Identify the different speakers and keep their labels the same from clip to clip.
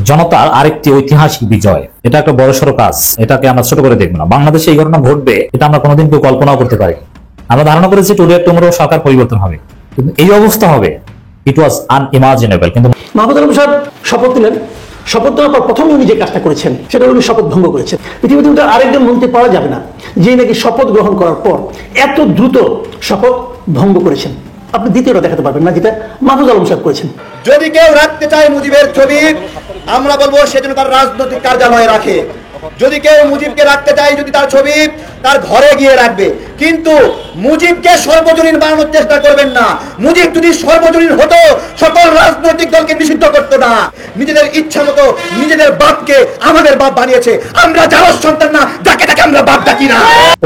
Speaker 1: জনতার আরেকটি ঐতিহাসিক বিজয়, এটা একটা বড়সড় কাজ, এটাকে আমরা ছোট করে দেখবো না। বাংলাদেশে এই ঘটনা ঘটবে এটা আমরা কোনোদিন কেউ কল্পনাও করতে পারি। আমরা ধারণা করেছি টুডে টুমরো সরকার পরিবর্তন হবে, কিন্তু এই অবস্থা হবে, ইট ওয়াজ আনইমাজিনেবল। কিন্তু
Speaker 2: মাহমুদ আলম সাহেব শপথ নিলেন, শপথ নেওয়ার পর প্রথম উনি যে কাজটা করেছেন সেটা উনি শপথ ভঙ্গ করেছেন। পৃথিবীতে আরেকজন মন্ত্রী পাওয়া যাবে না যে নাকি শপথ গ্রহণ করার পর এত দ্রুত শপথ ভঙ্গ করেছেন। আপনি দ্বিতীয়টা দেখাতে পারবেন না যেটা মাহমুদ আলম সাহেব করেছেন।
Speaker 3: যদি কেউ রাখতে চায় মুজিবের ছবি, আমরা বলবো সেজন্য তার রাজনৈতিক কার্যালয়ে রাখে। যদি কেউ মুজিবকে রাখতে চায়, যদি তার ছবি তার ঘরে গিয়ে রাখবে, কিন্তু মুজিবকে সর্বজনীন বানানোর চেষ্টা করবেন না। মুজিব যদি সর্বজনীন হতো সকল রাজনৈতিক দলকে নিষিদ্ধ করতো না। নিজেদের ইচ্ছা মতো নিজেদের বাপকে আমাদের বাপ বানিয়েছে, আমরা যার সন্তান না, যাকে তাকে আমরা বাপ ডাকি না।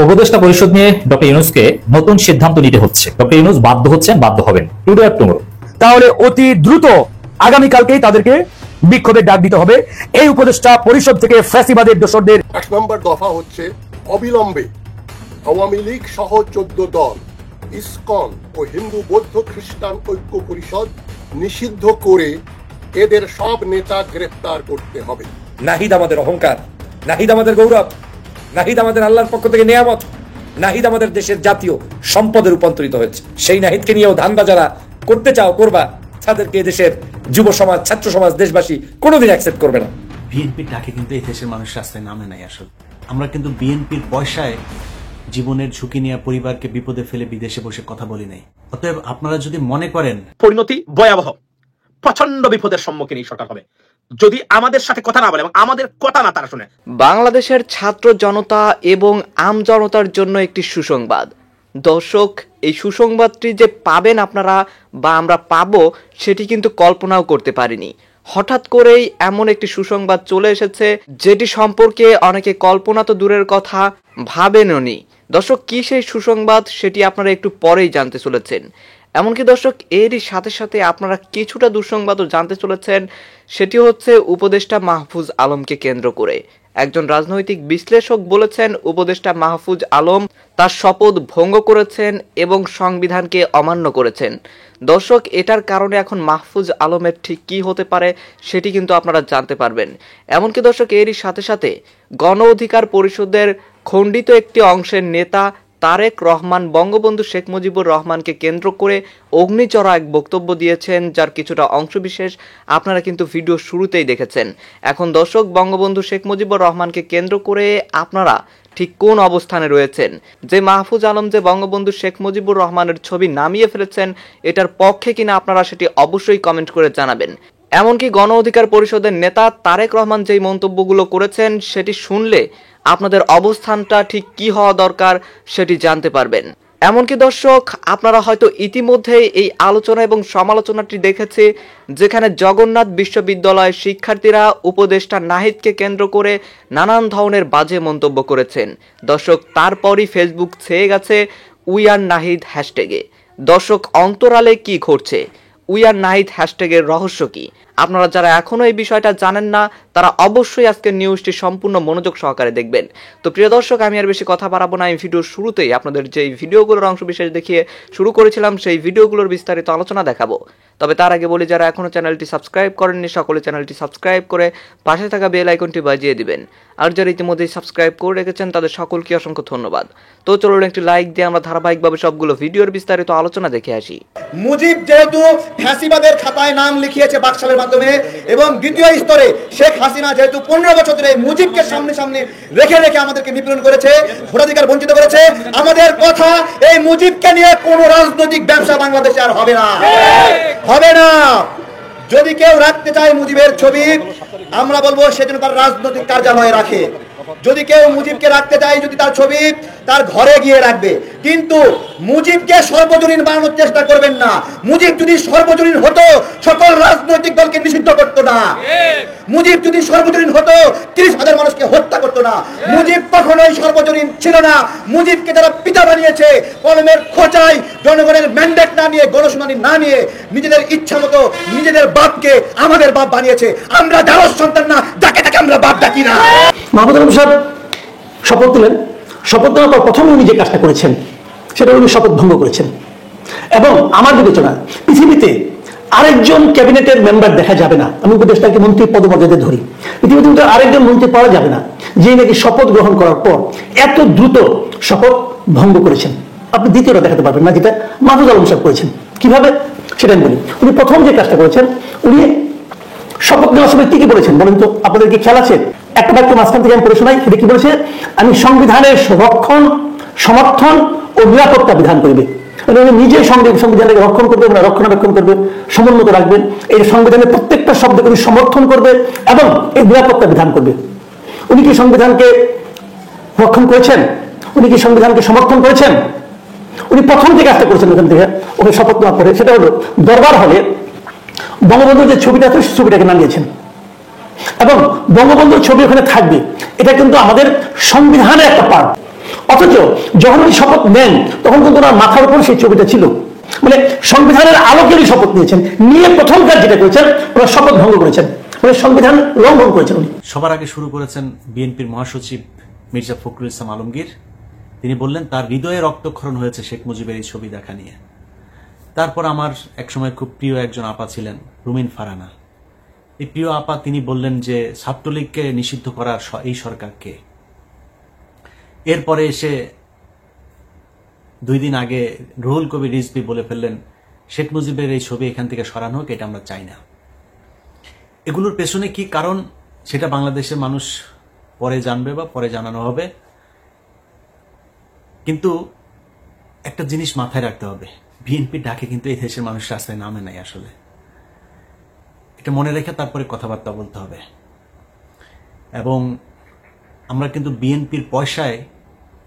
Speaker 1: উপদেষ্টা পরিষদ নিয়ে ডক্টর ইউনূসকে নতুন সিদ্ধান্ত নিতে হচ্ছে। ডক্টর ইউনূস বাধ্য হচ্ছেন, বাধ্য হবেন টুডে অর টুমরো।
Speaker 4: তাহলে অতি দ্রুত আগামীকালকেই তাদেরকে বিক্ষোভের ডাক দিতে হবে। এই উপদেষ্টা পরিষদ থেকে ফ্যাসিবাদের দোসরদের
Speaker 5: ১ নম্বর দফা হচ্ছে অবিলম্বে আওয়ামী লীগ সহ ১৪ দল, ইসকন ও হিন্দু বৌদ্ধ খ্রিস্টান ঐক্য পরিষদ নিষিদ্ধ করে এদের সব নেতা গ্রেফতার করতে হবে।
Speaker 6: নাহিদ আমাদের অহংকার, নাহিদ আমাদের গৌরব, নাহিদ আমাদের আল্লাহর পক্ষ থেকে নিয়ামত, নাহিদ আমাদের দেশের জাতীয় সম্পদে রূপান্তরিত হয়েছে। সেই নাহিদকে নিয়েও ধান্দা যারা করতে চাও করবা, তাদেরকে দেশের যুব সমাজ, ছাত্র সমাজ, দেশবাসী কোনোদিন অ্যাকসেপ্ট করবে না।
Speaker 7: বিএনপির ডাকে কিন্তু এই দেশের মানুষ রাস্তায় নামে নাই। আসলে আমরা কিন্তু বিএনপির পয়সায় জীবনের ঝুঁকি নিয়ে পরিবারকে বিপদে ফেলে বিদেশে বসে কথা বলি নাই। অতএব আপনারা যদি মনে করেন
Speaker 2: পরিণতি ভয়াবহ, প্রচন্ড বিপদের সম্মুখীন এই সরকার হবে যদি আমাদের সাথে কথা না বলে এবং আমাদের কথা না তারা শুনে।
Speaker 8: বাংলাদেশের ছাত্র জনতা এবং আম জনতার জন্য একটি সুসংবাদ। দর্শক, এই সুসংবাদটি যে পাবেন আপনারা বা আমরা পাবো সেটি কিন্তু কল্পনাও করতে পারিনি। হঠাৎ করেই এমন একটি সুসংবাদ চলে এসেছে যেটি সম্পর্কে অনেকে কল্পনা তো দূরের কথা ভাবেননি। দর্শক, কি সেই সুসংবাদ সেটি আপনারা একটু পরেই জানতে চলেছেন। এমনকি দর্শক, এরই সাথে সাথে আপনারা কিছুটা দুঃসংবাদও জানতে চলেছেন। সেটি হচ্ছে উপদেষ্টা মাহফুজ আলমকে কেন্দ্র করে। একজন রাজনৈতিক বিশ্লেষক বলেছেন উপদেষ্টা মাহফুজ আলম তার শপথ ভঙ্গ করেছেন এবং সংবিধানকে অমান্য করেছেন। দর্শক, এটার কারণে এখন মাহফুজ আলমের ঠিক কী হতে পারে সেটি কিন্তু আপনারা জানতে পারবেন। এমনকি দর্শক, এরই সাথে সাথে গণ অধিকার পরিষদের খণ্ডিত একটি অংশের নেতা তারেক রহমান বঙ্গবন্ধু শেখ মুজিবুর রহমানকে কেন্দ্র করে অগ্নিচড়া এক বক্তব্য দিয়েছেন, যার কিছুটা অংশবিশেষ আপনারা কিন্তু ভিডিও শুরুতেই দেখেছেন। এখন দর্শক, বঙ্গবন্ধু শেখ মুজিবুর রহমানকে কেন্দ্র করে আপনারা ঠিক কোন অবস্থানে রয়েছেন? যে মাহফুজ আলম যে বঙ্গবন্ধু শেখ মুজিবুর রহমানের ছবি নামিয়ে ফেলেছেন, এটার পক্ষে কিনা আপনারা সেটি অবশ্যই কমেন্ট করে জানাবেন। এমনকি গণ অধিকার পরিষদের নেতা তারেক রহমান যেই মন্তব্যগুলো করেছেন সেটি শুনলে আপনাদের অবস্থানটা ঠিক কি হওয়া দরকার সেটি জানতে পারবেন। এমনকি দর্শক, আপনারা হয়তো ইতিমধ্যেই এই আলোচনা এবং সমালোচনাটি দেখেছে, যেখানে জগন্নাথ বিশ্ববিদ্যালয়ের শিক্ষার্থীরা উপদেষ্টা নাহিদকে কেন্দ্র করে নানান ধরনের বাজে মন্তব্য করেছেন। দর্শক, তারপরই ফেসবুক ছেয়ে গেছে উই আর নাহিদ হ্যাশট্যাগে। দর্শক, অন্তরালে কি ঘটছে? উই আর নাহিদ হ্যাশট্যাগের রহস্য কি? আপনারা যারা এখনো এই বিষয়টা জানেন না তারা অবশ্যই আজকের নিউজটি সম্পূর্ণ মনোযোগ সহকারে দেখবেন। তো প্রিয় দর্শক, আমি আর বেশি কথা বাড়াবো না। আমি ভিডিওর শুরুতেই আপনাদের যেই ভিডিওগুলোর অংশ বিশেষ দেখিয়ে শুরু করেছিলাম সেই ভিডিওগুলোর বিস্তারিত আলোচনা দেখাবো। তবে তার আগে বলি, যারা এখনো চ্যানেলটি সাবস্ক্রাইব করেননি সকলে চ্যানেলটি সাবস্ক্রাইব করে পাশে থাকা বেল আইকনটি বাজিয়ে দিবেন। আর যারা ইতিমধ্যেই সাবস্ক্রাইব করে রেখেছেন তাদের সকলকে অসংখ্য ধন্যবাদ। তো চলুন একটি লাইক দিয়ে আমরা ধারাবাহিকভাবে সবগুলো ভিডিওর বিস্তারিত আলোচনা দেখে আসি।
Speaker 3: মুজিব যেহেতু ফ্যাসিবাদের খাতায় নাম লিখিয়েছে বাকশালের মাধ্যমে, এবং দ্বিতীয় স্তরে শেখ হাসিনা যেহেতু 15 বছর ধরে মুজিবকে সামনে সামনে রেখে রেখে আমাদেরকে নিপীড়ন করেছে, ভোটাধিকার বঞ্চিত করেছে, আমাদের কথা এই মুজিবকে নিয়ে কোনো রাজনৈতিক ব্যবসা বাংলাদেশে আর হবে না, হবে না। যদি কেউ রাখতে চায় মুজিবের ছবি, আমরা বলবো সেজন্য তার রাজনৈতিক কার্যালয়ে রাখে। যদি কেউ মুজিবকে রাখতে চায়, যদি তার ছবি তার ঘরে গিয়ে রাখবে, কিন্তু মুজিবকে সর্বজনীন বানানোর চেষ্টা করবেন না। মুজিব যদি সর্বজনীন হতো সকল রাজনৈতিক দলকে নিষিদ্ধ করতো না। মুজিব যদি সর্বজনীন হতো 30,000 মানুষকে হত্যা করতো না। মুজিব কখনোই সর্বজনীন ছিল না। মুজিবকে যারা পিতা বানিয়েছে কলমের খোঁচায় জনগণের ম্যান্ডেট না নিয়ে, গণশুনানি না নিয়ে, নিজেদের ইচ্ছা মতো নিজেদের বাপকে আমাদের বাপ বানিয়েছে, আমরা যার সন্তান না, যাকে তাকে আমরা বাপ ডাকি না।
Speaker 2: মাহমুদ আলম সাহেব শপথ নিলেন, শপথ নেওয়ার পর প্রথম উনি যে কাজটা করেছেন সেটা উনি শপথ ভঙ্গ করেছেন। এবং আমার বিবেচনা পৃথিবীতে আরেকজন ক্যাবিনেটের মেম্বার দেখা যাবে না। আমি উপদেষ্টাকে মন্ত্রী পদমর্যাদায় ধরি, পৃথিবীতে আরেকজন মন্ত্রী পাওয়া যাবে না যিনি নাকি শপথ গ্রহণ করার পর এত দ্রুত শপথ ভঙ্গ করেছেন। আপনি দ্বিতীয়টা দেখাতে পারবেন না যেটা মাহফুজ আলম সাহেব করেছেন। কিভাবে সেটা আমি বলি। উনি প্রথম যে কাজটা করেছেন, উনি শপথ নেওয়ার সময় কি কি বলেছেন বলেন তো? আপনাদের কি খেয়াল আছে? একটা বাক্য মাঝখান থেকে আমি পড়ে শোনাই। সেটা কি বলেছে? আমি সংবিধানের রক্ষণ, সমর্থন ও নিরাপত্তা বিধান করিবে। মানে উনি নিজেই সংবিধানকে রক্ষণ করবে, রক্ষণাবেক্ষণ করবে, সমুন্নত রাখবেন। এই সংবিধানের প্রত্যেকটা শব্দকে উনি সমর্থন করবে এবং এই নিরাপত্তা বিধান করবে। উনি কি সংবিধানকে রক্ষণ করেছেন? উনি কি সংবিধানকে সমর্থন করেছেন? উনি প্রথম যে কাজটা করেছেন ওখান থেকে ওকে শপথ নেওয়ার পরে, সেটা হলো দরবার হলে বঙ্গবন্ধুর যে ছবিটা আছে সেই ছবিটাকে নামিয়েছেন এবং বঙ্গবন্ধুর ছবি ওখানে থাকবে। এটা কিন্তু আমাদের সংবিধানের একটা পার্ট। অথচ যখন উনি শপথ নেন তখন কিন্তু ওনার মাথার উপর সেই ছবিটা ছিল। মানে সংবিধানের আলোকেরই শপথ নিয়েছেন, নিয়ে প্রথম কাজ যেটা করেছেন ওনার শপথ ভঙ্গ করেছেন, মানে সংবিধান লঙ্ঘন করেছেন উনি।
Speaker 7: সবার আগে শুরু করেছেন বিএনপির মহাসচিব মির্জা ফখরুল ইসলাম আলমগীর। তিনি বললেন তার হৃদয়ে রক্তক্ষরণ হয়েছে শেখ মুজিবের এই ছবি দেখা নিয়ে। তারপর আমার একসময় খুব প্রিয় একজন আপা ছিলেন রুমিন ফারানা। এই প্রিয় আপা তিনি বললেন যে ছাত্রলীগকে নিষিদ্ধ করার এই সরকারকে। এরপরে এসে 2 দিন আগে রুহুল কবির রিজভী বলে ফেললেন শেখ মুজিবের এই ছবি এখান থেকে সরানো হোক, এটা আমরা চাই না। এগুলোর পেছনে কি কারণ সেটা বাংলাদেশের মানুষ পরে জানবে বা পরে জানানো হবে। কিন্তু একটা জিনিস মাথায় রাখতে হবে, বিএনপি ডাকে কিন্তু এই দেশের মানুষ রাস্তায় নামে নাই। আসলে এটা মনে রেখে তারপরে কথাবার্তা বলতে হবে। এবং আমরা কিন্তু বিএনপির পয়সায়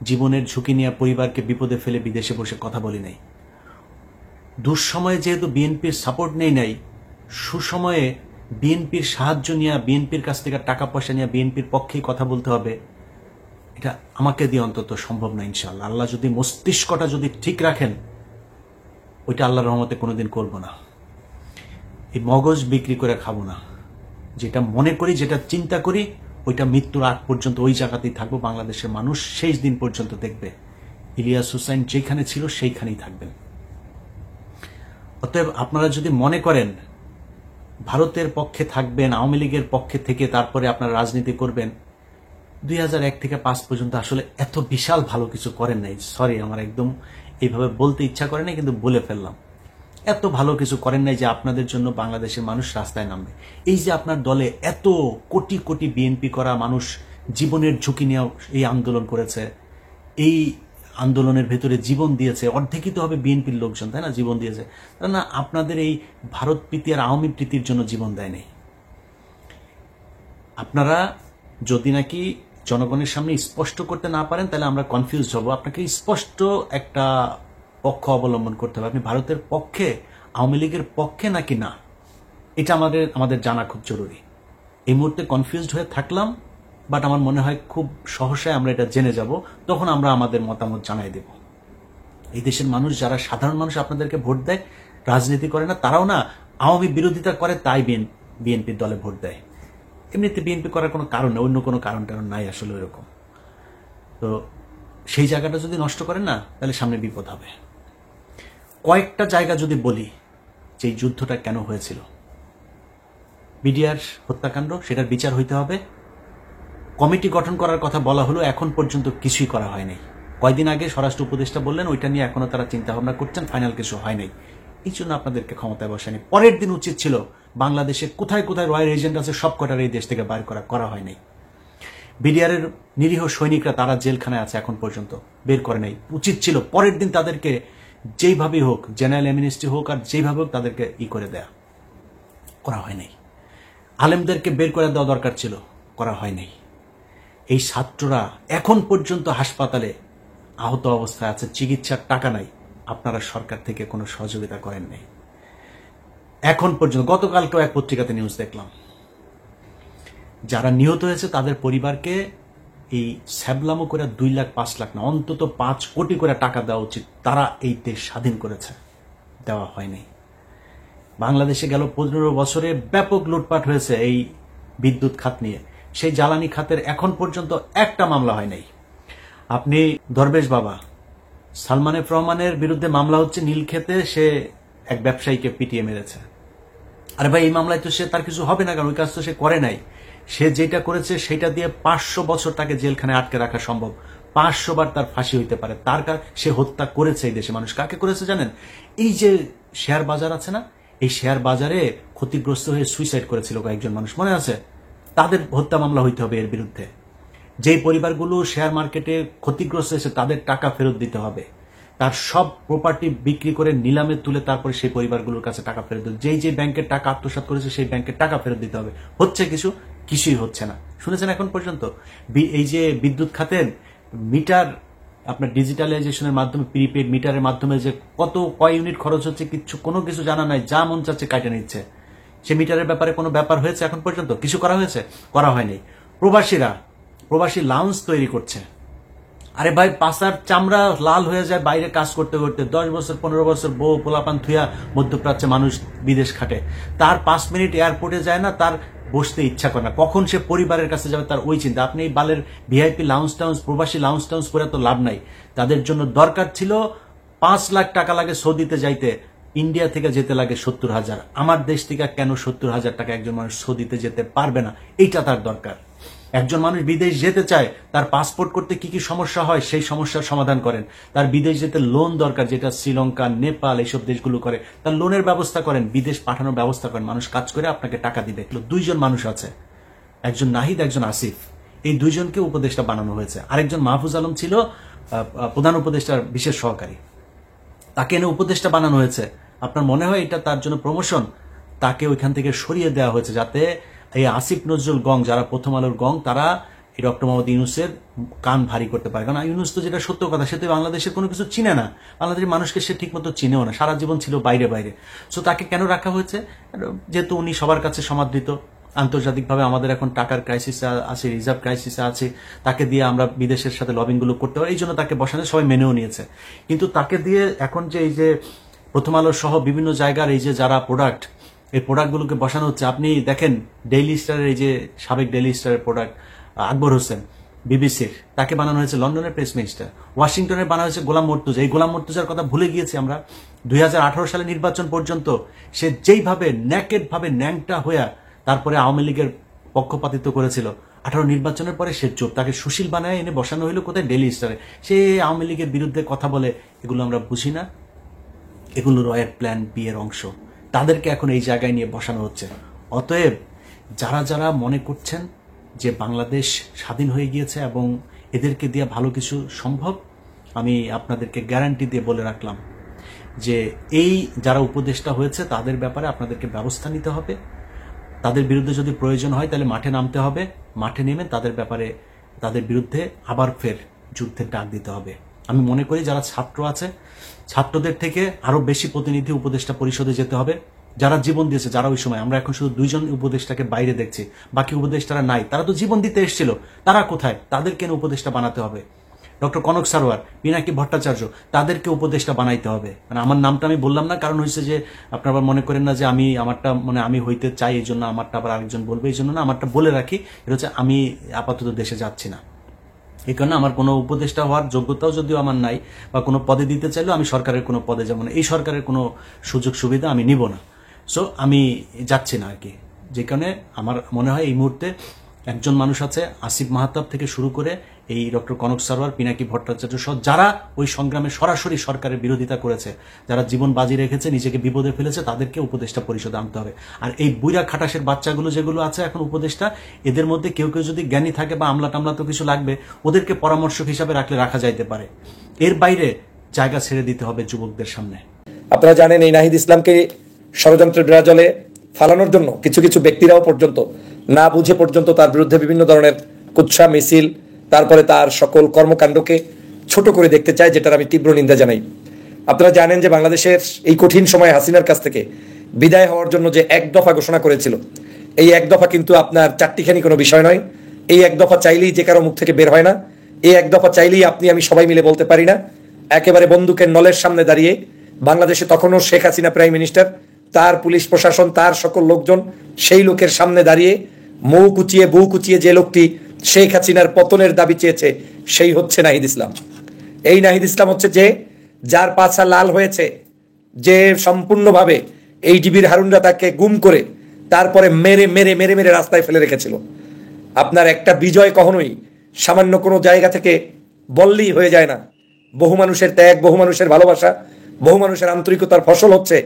Speaker 7: জীবনের ঝুঁকি নিয়ে পরিবারকে বিপদে ফেলে বিদেশে বসে কথা বলি নাই। দুঃসময়ে যেহেতু বিএনপির সাপোর্ট নেই নাই, সুসময়ে বিএনপির সাহায্য নিয়ে, বিএনপির কাছ থেকে টাকা পয়সা নিয়ে বিএনপির পক্ষেই কথা বলতে হবে। এটা আমাকে দিয়ে অন্তত সম্ভব না ইনশাআল্লাহ। আল্লাহ যদি মস্তিষ্কটা যদি ঠিক রাখেন, ওইটা আল্লাহর রহমতে কোনোদিন করব না। এই মগজ বিক্রি করে খাবো না। যেটা মনে করি, যেটা চিন্তা করি, ওইটা মৃত্যুর আগ পর্যন্ত ওই জায়গাতেই থাকবো। বাংলাদেশের মানুষ শেষ দিন পর্যন্ত দেখবে ইলিয়াস হুসাইন যেখানে ছিল সেইখানেই থাকবেন। অতএব আপনারা যদি মনে করেন ভারতের পক্ষে থাকবেন, আওয়ামী লীগের পক্ষে থেকে তারপরে আপনারা রাজনীতি করবেন, 2001 থেকে 5 পর্যন্ত আসলে এত বিশাল ভালো কিছু করেন নাই। সরি, আমার একদম এইভাবে বলতে ইচ্ছা করে নাই, কিন্তু বলে ফেললাম। এত ভালো কিছু করেন নাই যে আপনাদের জন্য বাংলাদেশের মানুষ রাস্তায় নামবে। এই যে আপনার দলে এত কোটি কোটি বিএনপি করা মানুষ জীবনের ঝুঁকি নিয়ে এই আন্দোলন করেছে, এই আন্দোলনের ভেতরে জীবন দিয়েছে, অর্ধেকই তো হবে বিএনপির লোকজন, তাই না? জীবন দিয়েছে তারা না আপনাদের এই ভারত প্রীতি আর আওয়ামী প্রীতির জন্য জীবন দেয় নাই। আপনারা যদি নাকি জনগণের সামনে স্পষ্ট করতে না পারেন তাহলে আমরা কনফিউজ হব। আপনাকে স্পষ্ট একটা পক্ষ অবলম্বন করতে হবে। আপনি ভারতের পক্ষে, আওয়ামী লীগের পক্ষে নাকি না, এটা আমাদের জানা খুব জরুরি। এই মুহূর্তে কনফিউজড হয়ে থাকলাম, বাট আমার মনে হয় খুব সহসায় আমরা এটা জেনে যাব, তখন আমরা আমাদের মতামত জানাই দেব। এই দেশের মানুষ, যারা সাধারণ মানুষ আপনাদেরকে ভোট দেয়, রাজনীতি করে না, তারাও না আওয়ামী বিরোধিতা করে, তাই বিএনপির দলে ভোট দেয়। এমনিতে বিএনপি করার কোনো কারণ নেই, অন্য কোনো কারণ নাই আসলে ওইরকম। তো সেই জায়গাটা যদি নষ্ট করেন না, তাহলে সামনে বিপদ হবে। কয়েকটা জায়গা যদি বলি যে এই যুদ্ধটা কেন হয়েছিল, বিডিআর হত্যাকাণ্ড, সেটার বিচার হইতে হবে। কমিটি গঠন করার কথা বলা হলো, এখন পর্যন্ত কিছুই করা হয়নি। কয়দিন আগে স্বরাষ্ট্র উপদেষ্টা বললেন ওইটা নিয়ে এখনো তারা চিন্তা ভাবনা করছেন, ফাইনাল কিছু হয় নাই। এই জন্য আপনাদেরকে ক্ষমতায় বসায়নি। পরের দিন উচিত ছিল বাংলাদেশে কোথায় কোথায় রয়্যাল এজেন্ট আছে সব কটার এই দেশ থেকে বাইর করা হয়নি। বিডিআর এর নিরীহ সৈনিকরা তারা জেলখানায় আছে, এখন পর্যন্ত বের করে নাই। উচিত ছিল পরের দিন তাদেরকে যেইভাবেই হোক, জেনারেল অ্যামনেস্টি হোক আর যেইভাবে হোক তাদেরকে করে দেয়া, করা হয় নাই। আলেমদেরকে বের করে দেওয়া দরকার ছিল, করা হয় নাই। এই ছাত্ররা এখন পর্যন্ত হাসপাতালে আহত অবস্থায় আছে, চিকিৎসার টাকা নাই, আপনারা সরকার থেকে কোনো সহযোগিতা করেন নাই এখন পর্যন্ত। গতকালকেও এক পত্রিকাতে নিউজ দেখলাম, যারা নিহত হয়েছে তাদের পরিবারকে এই স্যাবলামো করে 2 লাখ 5 লাখ না, অন্তত 5 কোটি করে টাকা দেওয়া উচিত। তারা এই দেশ স্বাধীন করেছে, দেওয়া হয়নি। বাংলাদেশে গেল 15 বছরে ব্যাপক লুটপাট হয়েছে এই বিদ্যুৎ খাত নিয়ে, সেই জ্বালানি খাতের এখন পর্যন্ত একটা মামলা হয় নাই। আপনি দরবেশ বাবা সালমান এফ রহমানের বিরুদ্ধে মামলা হচ্ছে নীলক্ষেতে, সে এক ব্যবসায়ীকে পিটিয়ে মেরেছে, আরে ভাই, এই মামলায় তো সে তার কিছু হবে না, কারণ ওই কাজ তো সে করে নাই। সে যেটা করেছে সেটা দিয়ে 500 বছর তাকে জেলখানে আটকে রাখা সম্ভব, 500 বার তার ফাঁসি হইতে পারে। তার সে হত্যা করেছে এই দেশে মানুষ। কাকে করেছে জানেন? এই যে শেয়ার বাজার আছে না, এই শেয়ার বাজারে ক্ষতিগ্রস্ত হয়ে সুইসাইড করেছিল কয়েকজন মানুষ, মনে আছে? তাদের হত্যা মামলা হইতে হবে এর বিরুদ্ধে। যেই পরিবারগুলো শেয়ার মার্কেটে ক্ষতিগ্রস্ত হয়েছে তাদের টাকা ফেরত দিতে হবে। তার সব প্রপার্টি বিক্রি করে নিলামে তুলে তারপরে সেই পরিবারগুলোর কাছে টাকা ফেরত দিতে, যেই ব্যাংকের টাকা আত্মসাৎ করেছে সেই ব্যাংকের টাকা ফেরত দিতে হবে। হচ্ছে কিছুই হচ্ছে না। শুনেছেন এখন পর্যন্ত? এই যে বিদ্যুৎ খাতের মিটার আপনার ডিজিটালাইজেশনের মাধ্যমে, প্রিপেড মিটারের মাধ্যমে যে কয় ইউনিট খরচ হচ্ছে কোনো কিছু জানা নাই, যা মন চাচ্ছে কাটে নিচ্ছে। সে মিটারের ব্যাপারে কোনো ব্যাপার হয়েছে এখন পর্যন্ত? কিছু করা হয়েছে? করা হয়নি। প্রবাসী লাউঞ্জ তৈরি করছে। আরে ভাই, পাছার চামড়া লাল হয়ে যায় বাইরে কাজ করতে করতে। 10 বছর 15 বছর বউ পোলাপান থুয়া মধ্যপ্রাচ্যে মানুষ বিদেশ খাটে, তার 5 মিনিট এয়ারপোর্টে যায় না, তার বসতে ইচ্ছা করে না। কখন সে পরিবারের কাছে যাবে তার ওই চিন্তা। আপনি এই বালের ভিআইপি লাউঞ্জ টাউন্স, প্রবাসী লাউঞ্জ টাউন্স করে তো লাভ নাই। তাদের জন্য দরকার ছিল 5 লাখ টাকা লাগে সৌদিতে যাইতে, ইন্ডিয়া থেকে যেতে লাগে 70,000। আমার দেশ থেকে কেন 70,000 টাকা একজন মানুষ সৌদিতে যেতে পারবে না? এইটা তার দরকার। একজন মানুষ বিদেশ যেতে চায়, তার পাসপোর্ট করতে কি কি সমস্যা হয় সেই সমস্যার সমাধান করেন। তার বিদেশ যেতে লোন দরকার, যেটা শ্রীলঙ্কা, নেপাল এইসব দেশগুলো করে, তার লোনের ব্যবস্থা করেন, বিদেশ পাঠানোর ব্যবস্থা করেন। মানুষ কাজ করে আপনাকে টাকা দিবে। 2জন মানুষ আছে, একজন নাহিদ, একজন আসিফ। এই 2জনকে উপদেষ্টা বানানো হয়েছে। আরেকজন মাহফুজ আলম ছিল প্রধান উপদেষ্টার বিশেষ সহকারী, তাকে এনে উপদেষ্টা বানানো হয়েছে। আপনার মনে হয় এটা তার জন্য প্রমোশন? তাকে ওইখান থেকে সরিয়ে দেওয়া হয়েছে যাতে এই আসিফ নজরুল গং, যারা প্রথম আলোর গং, তারা এই ডক্টর মোহাম্মদ ইউনূসের কান ভারী করতে পারে। কারণ ইউনূস তো যেটা সত্য কথা, সে তো বাংলাদেশের কোনো কিছু চিনে না, বাংলাদেশের মানুষকে সে ঠিক মতো চিনেও না, সারা জীবন ছিল বাইরে। সো তাকে কেন রাখা হয়েছে? যেহেতু উনি সবার কাছে সমাদৃত, আন্তর্জাতিকভাবে আমাদের এখন টাকার ক্রাইসিস আছে, রিজার্ভ ক্রাইসিস আছে, তাকে দিয়ে আমরা বিদেশের সাথে লবিংগুলো করতে পারি, এই জন্য তাকে বসানো, সবাই মেনেও নিয়েছে। কিন্তু তাকে দিয়ে এখন যে এই যে প্রথম আলো সহ বিভিন্ন জায়গার এই যে যারা প্রোডাক্ট, এই প্রোডাক্টগুলোকে বসানো হচ্ছে। আপনি দেখেন ডেইলি স্টারের এই যে সাবেক ডেইলি স্টারের প্রোডাক্ট আকবর হোসেন বিবিসির, তাকে বানানো হয়েছে লন্ডনের প্রেস মিনিস্টার। ওয়াশিংটনে বানানো হয়েছে গোলাম মর্তুজা। এই গোলাম মর্তুজার কথা ভুলে গিয়েছি আমরা। 2018 সালে নির্বাচন পর্যন্ত সে যেইভাবে নেকেড ভাবে ন্যাংটা হইয়া তারপরে আওয়ামী লীগের পক্ষপাতিত্ব করেছিল, 18 নির্বাচনের পরে সে চুপ। তাকে সুশীল বানায় এনে বসানো হইলো কোথায়? ডেইলি স্টারে। সে আওয়ামী লীগের বিরুদ্ধে কথা বলে, এগুলো আমরা বুঝি না? এগুলো রয়ের প্ল্যান বি এর অংশ। তাদেরকে এখন এই জায়গায় নিয়ে বসানো হচ্ছে। অতএব যারা মনে করছেন যে বাংলাদেশ স্বাধীন হয়ে গিয়েছে এবং এদেরকে দিয়ে ভালো কিছু সম্ভব, আমি আপনাদেরকে গ্যারান্টি দিয়ে বলে রাখলাম যে এই যারা উপদেষ্টা হয়েছে তাদের ব্যাপারে আপনাদেরকে ব্যবস্থা নিতে হবে। তাদের বিরুদ্ধে যদি প্রয়োজন হয় তাহলে মাঠে নামতে হবে। মাঠে নেমে তাদের ব্যাপারে, তাদের বিরুদ্ধে আবার ফের যুদ্ধের ডাক দিতে হবে। আমি মনে করি যারা ছাত্র আছে, ছাত্রদের থেকে আরো বেশি প্রতিনিধি উপদেষ্টা পরিষদে যেতে হবে। যারা জীবন দিয়েছে, যারা ওই সময়, আমরা এখন শুধু 2জন উপদেষ্টাকে বাইরে দেখছি, বাকি উপদেষ্টারা নাই। তারা তো জীবন দিতে এসেছিল, তারা কোথায়? তাদেরকে উপদেষ্টা বানাতে হবে। ডক্টর কনক সারোয়ার, পিনাকি ভট্টাচার্য, তাদেরকে উপদেষ্টা বানাইতে হবে। মানে আমার নামটা আমি বললাম না, কারণ হয়েছে যে আপনারা আবার মনে করেন না যে আমি আমারটা মানে আমি হইতে চাই এই জন্য আমারটা আবার আরেকজন বলবে, এই জন্য না, আমারটা বলে রাখি। এটা হচ্ছে আমি আপাতত দেশে যাচ্ছি না, এই কারণে আমার কোনো উপদেষ্টা হওয়ার যোগ্যতাও যদিও আমার নাই, বা কোনো পদে দিতে চাইলেও আমি সরকারের কোনো পদে যাব না, এই সরকারের কোনো সুযোগ সুবিধা আমি নিব না। সো আমি যাচ্ছি না আর কি। যে কারণে আমার মনে হয় এই মুহূর্তে একজন মানুষ আছে, আসিফ মাহতাব থেকে শুরু করে এই ডক্টর কনক সারোয়ার, পিনাকি ভট্টাচার্য সহ যারা ওই সংগ্রামে সরাসরি সরকারের বিরোধিতা করেছে, যারা জীবন বাজি রেখেছে, নিজেকে বিপদে ফেলেছে, তাদেরকে উপদেষ্টা পরিষদে আনতে হবে। আর এই বুইরা খাটাসের বাচ্চাগুলো যেগুলো আছে এখন উপদেষ্টা, এদের মধ্যে কেউ কেউ যদি জ্ঞানী থাকে বা আমলা টামলা তো কিছু লাগবে, ওদেরকে পরামর্শক হিসাবে রাখা যাইতে পারে। এর বাইরে জায়গা ছেড়ে দিতে হবে যুবকদের সামনে।
Speaker 6: আপনারা জানেন এই নাহিদ ইসলামকে ষড়যন্ত্রের বিরাজলে ফালানোর জন্য কিছু কিছু ব্যক্তিরাও পর্যন্ত না বুঝে পর্যন্ত তার বিরুদ্ধে বিভিন্ন ধরনের কুৎসা মিছিল, তারপরে তার সকল কর্মকাণ্ডকে ছোট করে দেখতে চায়, যেটার আমি তীব্র নিন্দা জানাই। আপনারা জানেন যে বাংলাদেশের এই কঠিন সময় হাসিনার কাছ থেকে বিদায় হওয়ার জন্য যে 1 দফা ঘোষণা করেছিল, এই 1 দফা কিন্তু আপনার চারটিখানি কোনো বিষয় নয়। এই 1 দফা চাইলেই যে কারো মুখ থেকে বের হয় না। এই 1 দফা চাইলেই আপনি আমি সবাই মিলে বলতে পারি না। একেবারে বন্দুকের নলের সামনে দাঁড়িয়ে বাংলাদেশে তখনও শেখ হাসিনা প্রাইম মিনিস্টার, তার পুলিশ প্রশাসন, তার সকল লোকজন, সেই লোকের সামনে দাঁড়িয়ে বউ কুচিয়ে যে লোকটি শেখ হাসিনার পতনের দাবি চেয়েছে, সেই হচ্ছে নাহিদ ইসলাম। এই নাহিদ ইসলাম হচ্ছে যে যার পাছা লাল হয়েছে, যে সম্পূর্ণভাবে এই ডিবির হারুনরা তাকে গুম করে তারপরে মেরে মেরে মেরে মেরে রাস্তায় ফেলে রেখেছিল। আপনার একটা বিজয় কখনোই সামান্য কোনো জায়গা থেকে বললেই হয়ে যায় না। বহু মানুষের ত্যাগ, বহু মানুষের ভালোবাসা, বহু মানুষের আন্তরিকতার ফসল হচ্ছে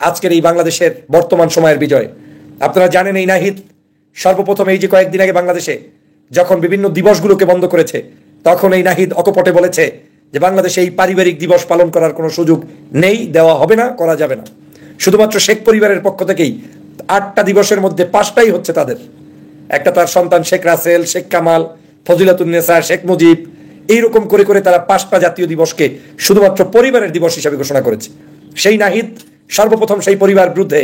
Speaker 6: আজকের এই বাংলাদেশের বর্তমান সময়ের বিজয়। আপনারা জানেন এই নাহিদ সর্বপ্রথম এই যে কয়েকদিন আগে বাংলাদেশে যখন বিভিন্ন দিবসগুলোকে বন্ধ করেছে, তখন এই নাহিদ অকপটে বলেছে যে বাংলাদেশে এই পারিবারিক দিবস পালন করার কোনো সুযোগ নেই, দেওয়া হবে না, করা যাবে না। শুধুমাত্র শেখ পরিবারের পক্ষ থেকেই 8টা দিবসের মধ্যে 5টাই হচ্ছে তাদের। একটা তার সন্তান শেখ রাসেল, শেখ কামাল, ফজিলাতুন্নেসা, শেখ মুজিব, এইরকম করে করে তারা 5টা জাতীয় দিবসকে শুধুমাত্র পরিবারের দিবস হিসাবে ঘোষণা করেছে। সেই নাহিদ সর্বপ্রথম সেই পরিবার বিরুদ্ধে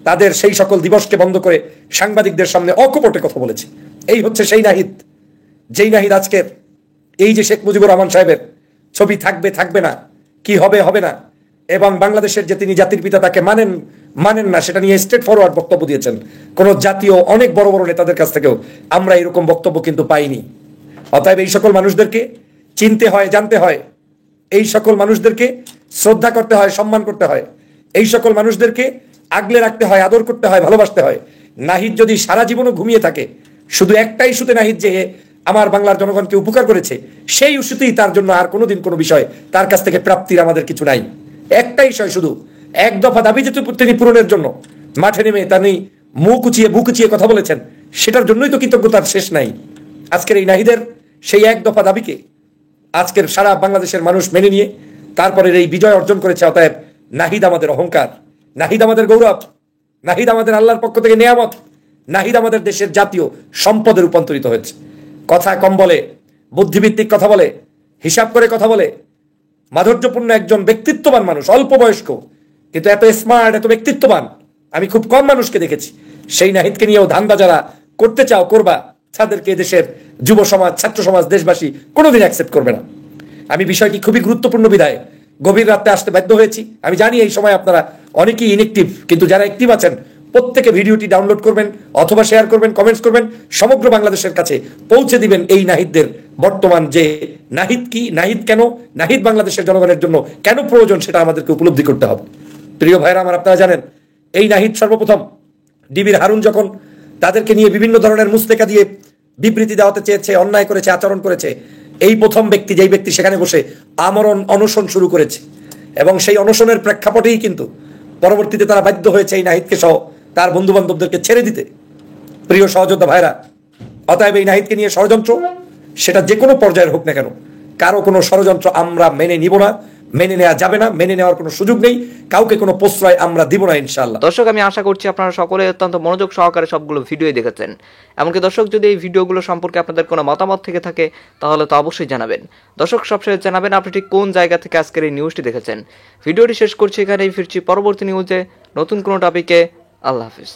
Speaker 6: তাদের সেই সকল দিবসকে বন্ধ করে সাংবাদিকদের সামনে অকপটে কথা বলেছে। এই হচ্ছে সেই নাহিদ, যেই নাহিদ আজকের এই যে শেখ মুজিবুর রহমান সাহেবের ছবি থাকবে থাকবে না, কি হবে হবে না, এবং বাংলাদেশের যে তিনি জাতির পিতা তাকে মানেন না, সেটা নিয়ে স্ট্রেট ফরওয়ার্ড বক্তব্য দিয়েছেন। কোন জাতীয় অনেক বড় বড় নেতাদের কাছ থেকেও আমরা এরকম বক্তব্য কিন্তু পাইনি। অতএব এই সকল মানুষদেরকে চিনতে হয়, জানতে হয়, এই সকল মানুষদেরকে শ্রদ্ধা করতে হয়, সম্মান করতে হয়, এই সকল মানুষদেরকে আগলে রাখতে হয়, আদর করতে হয়, ভালোবাসতে হয়। নাহিদ যদি সারা জীবনও ঘুমিয়ে থাকে, শুধু একটা ইস্যুতে নাহিদ যে আমার বাংলার জনগণকে উপকার করেছে, সেই ইস্যুতেই তার জন্য আর কোনোদিন কোনো বিষয় তার কাছ থেকে প্রাপ্তির আমাদের কিছু নাই। একটা বিষয় শুধু এক দফা দাবি যে তিনি পূরণের জন্য মাঠে নেমে তিনি মুখ উঁচিয়ে কথা বলেছেন, সেটার জন্যই তো কৃতজ্ঞতার শেষ নাই। আজকের এই নাহিদের সেই এক দফা দাবিকে আজকের সারা বাংলাদেশের মানুষ মেনে নিয়ে তারপরে এই বিজয় অর্জন করেছে। অতএব নাহিদ আমাদের অহংকার, নাহিদ আমাদের গৌরব, নাহিদ আমাদের আল্লাহর পক্ষ থেকে নেয়ামত, নাহিদ আমাদের দেশের জাতীয় সম্পদে রূপান্তরিত হয়েছে। কথা কম বলে, বুদ্ধিভিত্তিক কথা বলে, হিসাব করে কথা বলে, মাধুর্যপূর্ণ একজন ব্যক্তিত্ববান মানুষ, অল্প বয়স্ক কিন্তু এত স্মার্ট, এত ব্যক্তিত্ববান আমি খুব কম মানুষকে দেখেছি। সেই নাহিদকে নিয়েও ধান্দা যারা করতে চাও করবা, তাদেরকে দেশের যুব সমাজ, ছাত্র সমাজ, দেশবাসী কোনোদিন অ্যাকসেপ্ট করবে না। আমি বিষয়টি খুবই গুরুত্বপূর্ণ বিধায় গভীর রাতে আসতে বাধ্য হয়েছি। আমি জানি এই সময় আপনারা অনেকেই ইনএক্টিভ, কিন্তু যারা অ্যাক্টিভ আছেন প্রত্যেকে ভিডিওটি ডাউনলোড করবেন অথবা শেয়ার করবেন, কমেন্টস করবেন, সমগ্র বাংলাদেশের কাছে পৌঁছে দিবেন এই নাহিদদের বর্তমান যে নাহিদ কি, নাহিদ কেন, নাহিদ বাংলাদেশের জনগণের জন্য কেন প্রয়োজন, সেটা আমাদেরকে উপলব্ধি করতে হবে। প্রিয় ভাইরা আমার, আপনারা জানেন এই নাহিদ সর্বপ্রথম ডিবির হারুন যখন তাদেরকে নিয়ে বিভিন্ন ধরনের মুস্তেকা দিয়ে বিবৃতি দেওয়াতে চেয়েছে, অন্যায় করেছে, আচরণ করেছে, এই প্রথম ব্যক্তি, যেই ব্যক্তি সেখানে বসে আমরণ অনশন শুরু করেছে, এবং সেই অনশনের প্রেক্ষাপটেই কিন্তু পরবর্তীতে তারা বাধ্য হয়েছে এই নাহিদকে সহ তার বন্ধু বান্ধবদেরকে ছেড়ে দিতে। প্রিয় সহযোদ্ধা ভাইরা, অতএব এই নাহিদকে নিয়ে ষড়যন্ত্র, সেটা যে কোনো পর্যায়ের হোক না কেন, কারো কোনো ষড়যন্ত্র আমরা মেনে নিব না, মেনে নেওয়া যাবে না, মেনে নেওয়ার কোনো সুযোগ নেই, কাউকে কোনো প্রশ্রয় আমরা দিব না ইনশাআল্লাহ।
Speaker 8: দর্শক, আমি আশা করছি আপনারা সকলে অত্যন্ত মনোযোগ সহকারে সবগুলো ভিডিও দেখেছেন। এমনকি দর্শক, যদি এই ভিডিওগুলো সম্পর্কে আপনাদের কোনো মতামত থেকে থাকে তাহলে তো অবশ্যই জানাবেন। দর্শক, সবশেষে জানাবেন আপনি ঠিক কোন জায়গা থেকে আজকের এই নিউজটি দেখেছেন। ভিডিওটি শেষ করছি এখানেই, ফিরছি পরবর্তী নিউজে নতুন কোনো টপিকে। আল্লাহ হাফিজ।